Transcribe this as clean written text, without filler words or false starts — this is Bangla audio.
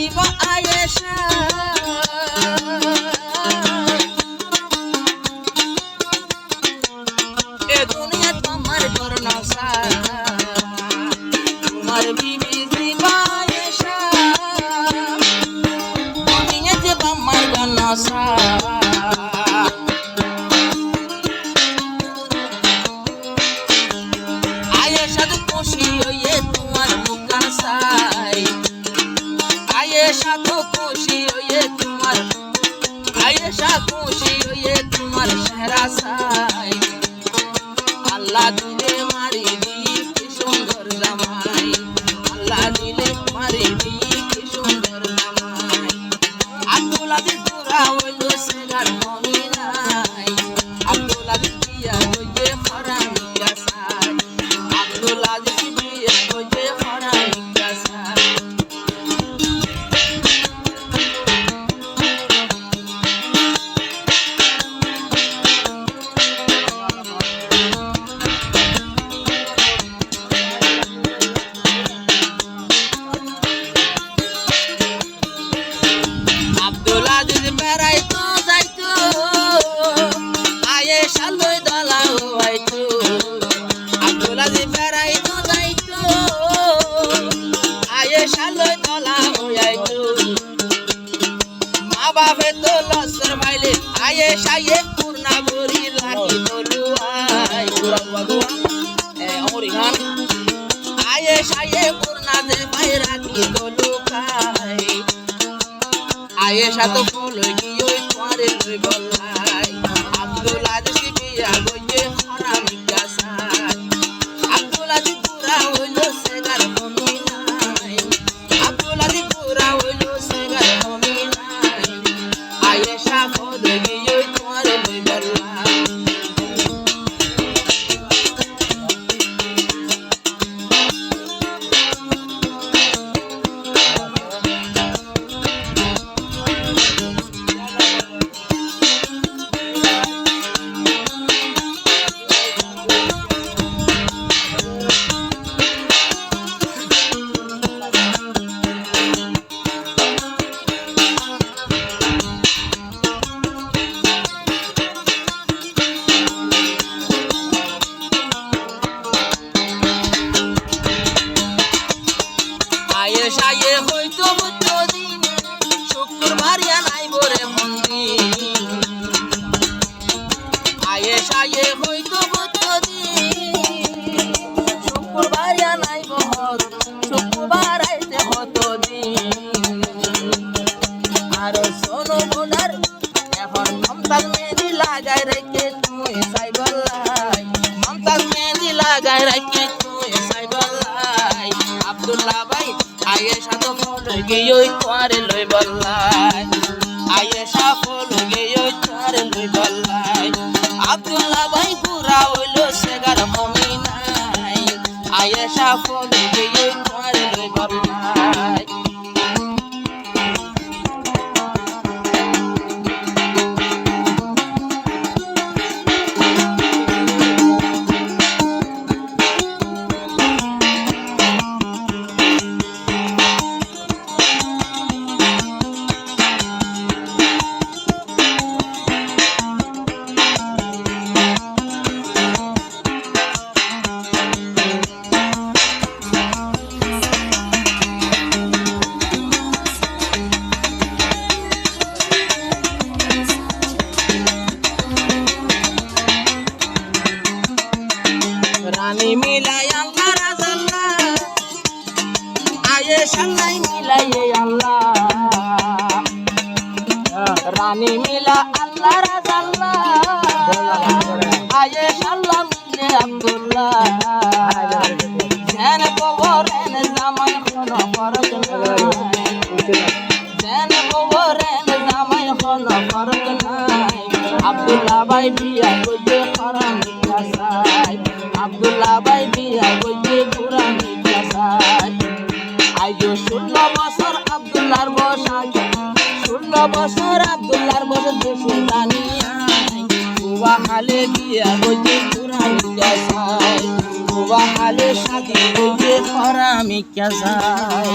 জিবা আয়েশা এ দুনিয়া তোমার করনসা তোমার বিবি জিবা আয়েশা দুনিয়া যে তোমার করনসা আয়েশা তো খুশি হয়ে তোমার মুখখান চাই আয়েশা তো খুশি হয়ে তোমার আয়েশা খুশি হয়ে তোমার চেহারা চাই আল্লাহ দিলে মারি দি কি সুন্দর জামাই আল্লাহ দিলে মারি দি কি সুন্দর জামাই আব্দুল আজিজ পুরা হইল সেগার কমি নাই আব্দুল আজিজ বিয়া হইয়ে হারামি গাছাই আব্দুল আজিজ বিয়া হইয়ে হারামি গাছাই আব্দুল আজিজ বেড়াইতো যাইতো আয়েশা লই দলা হইতো আব্দুল আজিজ বেড়াইতো যাইতো আয়েশা লই দলা হইতো মা বাপে তো লসর মাইলে আয়েশা এ পূর্ণা ভরি লাগি দলু আই অমরিহান আয়েশা এ পূর্ণা যে ভাই রাখি দলু খাই আয়েশা তো বলে গিয়ে তোমারে লই বলাই আব্দুল আজিজ বিয়া গইয়ে হারামি গাছাই আব্দুল আজিজ পুরা হইল সেগার কমি নাই আব্দুল আজিজ পুরা হইল সেগার কমি নাই আয়েশা বলে গিয়ে তোমারে লই বলাই আয়েশা এ হইতো বুদ্ধদিন শুক্রবার নাই বরে মন্দির আয়েশা এ হইতো বুদ্ধদিন শুক্রবার নাই বহর শুক্রবার আইতে হতো দিন আর সোনো বোনার এখন মমতাজ মেহেদি লাগাই রেখে তুই সাইবল্লাই মমতাজ মেহেদি লাগাই রেখে তুই সাইবল্লাই আব্দুল্লাহ ভাই আয়েশা তো ফলো গিয়ে তোমারে লই বললাই আয়েশা ফলো গিয়ে তোমারে লই বললাই আব্দুল্লাহ ভাই পুরা হইল সেগার কমি নাই আয়েশা ফলো গিয়ে তোমারে লই বললাই রানী মিলাই আল্লাহ রাজাল্লাহ আয়েশা নাই মিলাই আল্লাহ রানী মিলা আল্লাহ রাজাল্লাহ আয়েশা আল্লাহ মিলে আব্দুল্লাহ জেন কবরেন জামাই কোনো ফরক নাই জেন কবরেন জামাই কোনো ফরক নাই আব্দুল্লাহ ভাই বিয়া কইতে হারামি গাছাই আব্দুল্লাহ ভাই বিয়া কইতে পুরানি গাছাই আইজো 16 বছর আব্দুল্লাহর বসা 16 বছর আব্দুল্লাহর বসা দেশে জানিয়া বুবা হালে বিয়া কইতে পুরানি গাছাই বুবা হালে শাদি কইতে হারামি গাছাই